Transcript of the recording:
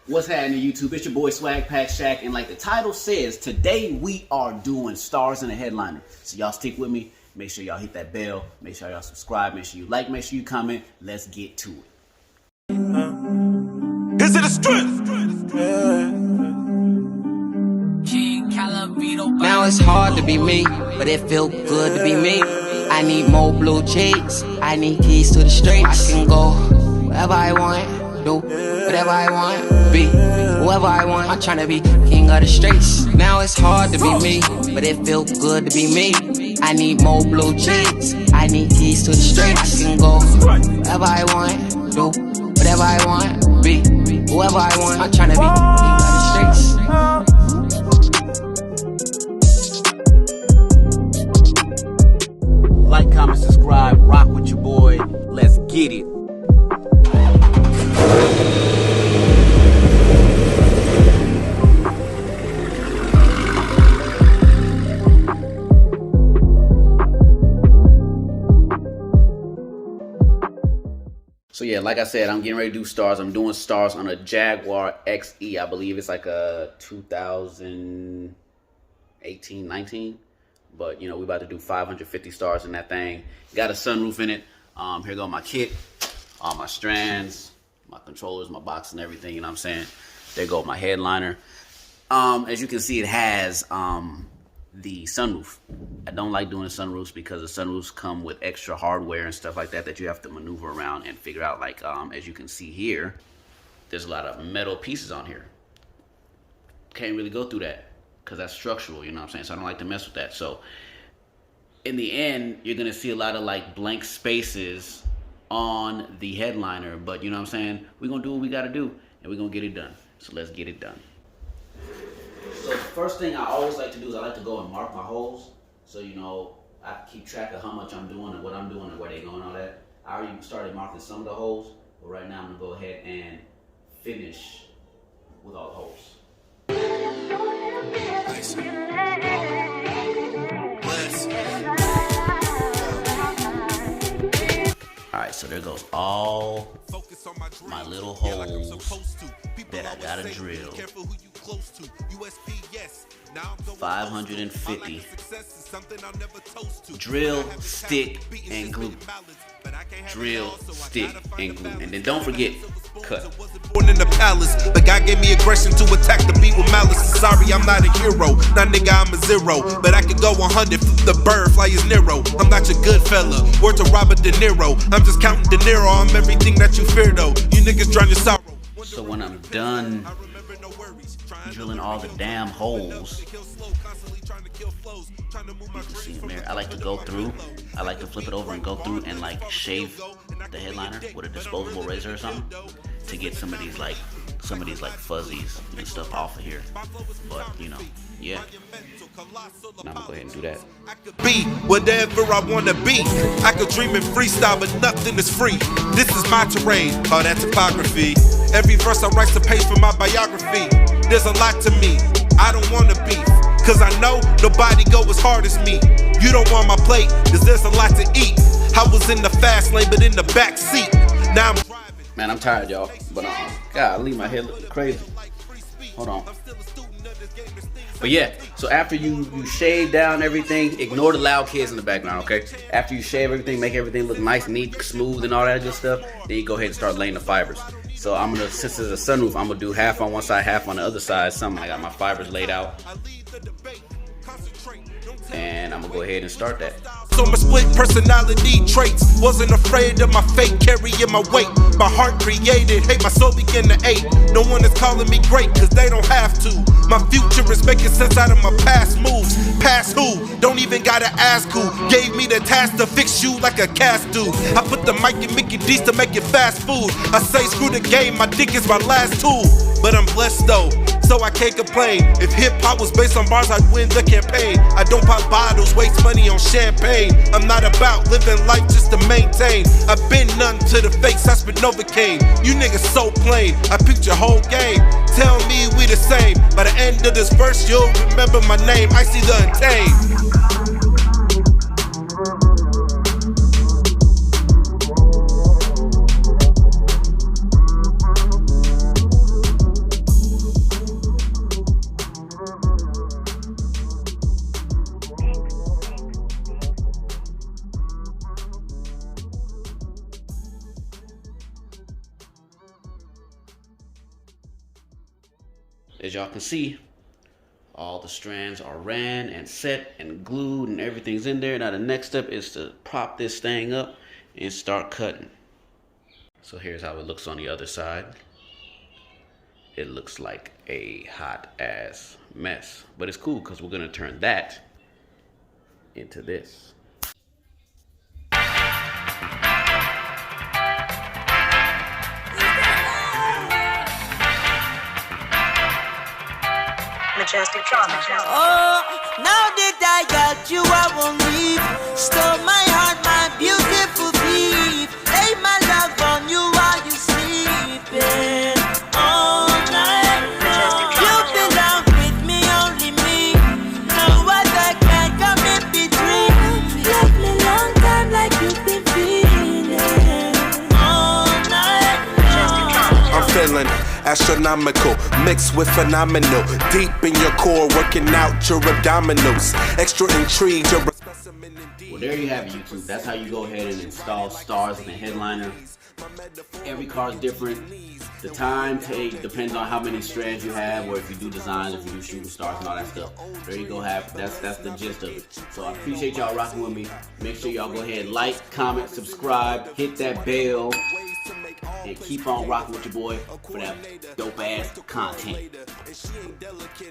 What's happening, YouTube? It's your boy Swag Pack Shaq, and like the title says, today we are doing stars in a headliner. So y'all stick with me. Make sure y'all hit that bell. Make sure y'all subscribe. Make sure you like. Make sure you comment. Let's get to it. Is it a strength? Now it's hard to be me, but it feel good to be me. I need more blue cheeks. I need keys to the streets. I can go wherever I want, do whatever I want, be whoever I want. I'm tryna be king of the streets. Now it's hard to be me, but it feel good to be me. I need more blue cheeks. I need keys to the streets. I can go wherever I want, do whatever I want, be whoever I want. I'm tryna be king of the streets. Like, comment, subscribe, rock with your boy. Let's get it. So yeah, like I said, I'm getting ready to do stars. I'm doing stars on a Jaguar XE. I believe it's like a 2018, 19. But, you know, we about to do 550 stars in that thing. Got a sunroof in it. Here go my kit, all my strands, my controllers, my box and everything, you know what I'm saying? There go my headliner. As you can see, it has the sunroof. I don't like doing the sunroofs because the sunroofs come with extra hardware and stuff like that that you have to maneuver around and figure out. Like, as you can see here, there's a lot of metal pieces on here. Can't really go through that because that's structural, you know what I'm saying? So I don't like to mess with that. So in the end, you're gonna see a lot of like blank spaces on the headliner, but you know what I'm saying? We're gonna do what we gotta do and we're gonna get it done. So let's get it done. So the first thing I always like to do is I like to go and mark my holes. So, you know, I keep track of how much I'm doing and what I'm doing and where they're going and all that. I already started marking some of the holes, but right now I'm gonna go ahead and finish with all the holes. Nice. Alright, so there goes all my little holes that I gotta drill. 550. Drill, stick, and glue. Drill, stick, and glue. And then don't forget, cut. Born in the palace, but God gave me aggression to attack the beat with malice. Sorry, I'm not a hero. Nah, nigga, I'm a zero. But I can go 100, flip the bird, fly as Nero. I'm not your good fella. Word to Robert De Niro. I'm just counting De Niro. I'm everything that you fear, though. You niggas drown your sorrow. So when I'm done drilling all the damn holes, you can see them there. I like to go through. I like to flip it over and go through and like shave the headliner with a disposable razor or something to get some of these like fuzzies and stuff off of here. But you know, yeah. Now I'm gonna go ahead and do that. I could be whatever I wanna be. I could dream and freestyle, but nothing is free. This is my terrain, all that topography. Every verse I write's a page for my biography. There's a lot to me, I don't wanna beef, cause I know nobody go as hard as me. You don't want my plate, cause there's a lot to eat. I was in the fast lane, but in the back seat. Now I'm driving. Man, I'm tired, y'all. But God, leave my head looking crazy. Hold on. But yeah, so after you shave down everything, ignore the loud kids in the background, okay? After you shave everything, make everything look nice, neat, smooth, and all that good stuff, then you go ahead and start laying the fibers. So I'm gonna, since it's a sunroof, I'm gonna do half on one side, half on the other side. Something I got my fibers laid out, and I'm gonna go ahead and start that. So my split personality traits. Wasn't afraid of my fate, carrying my weight. My heart created hate, my soul began to ache. No one is calling me great, cause they don't have to. My future is making sense out of my past moves. Past who? Don't even gotta ask who. Gave me the task to fix you like a cast do. I put the mic in Mickey D's to make it fast food. I say screw the game, my dick is my last tool. But I'm blessed though, so I can't complain. If hip-hop was based on bars, I'd win the campaign. I don't pop bottles, waste money on champagne. I'm not about living life just to maintain. I've been none to the fakes, I spit Novocaine. You niggas so plain, I picked your whole game. Tell me we the same. By the end of this verse, you'll remember my name. I see the untamed. as y'all can see, all the strands are ran and set and glued and everything's in there. Now the next step is to prop this thing up and start cutting. So here's how it looks on the other side. It looks like a hot ass mess, but it's cool because we're gonna turn that into this. Majestic trauma. Oh, now that I got you, I won't leave. Stole my heart, my beautiful thief. Lay my love on you while you sleeping. All night long. You belong with me, only me. No other can come in between. Love me long time like you've been feeling. All night long. I'm feeling astronomical, mixed with phenomenal. Deep in your core, working out your abdominals. Extra intrigued, you're a specimen indeed. Well, there you have it, YouTube. That's how you go ahead and install stars in the headliner. Every car is different. The time take depends on how many strands you have, or if you do designs, if you do shooting stars and all that stuff. There you go. That's the gist of it. So I appreciate y'all rocking with me. Make sure y'all go ahead, like, comment, subscribe, hit that bell, and keep on rocking with your boy for that dope ass content.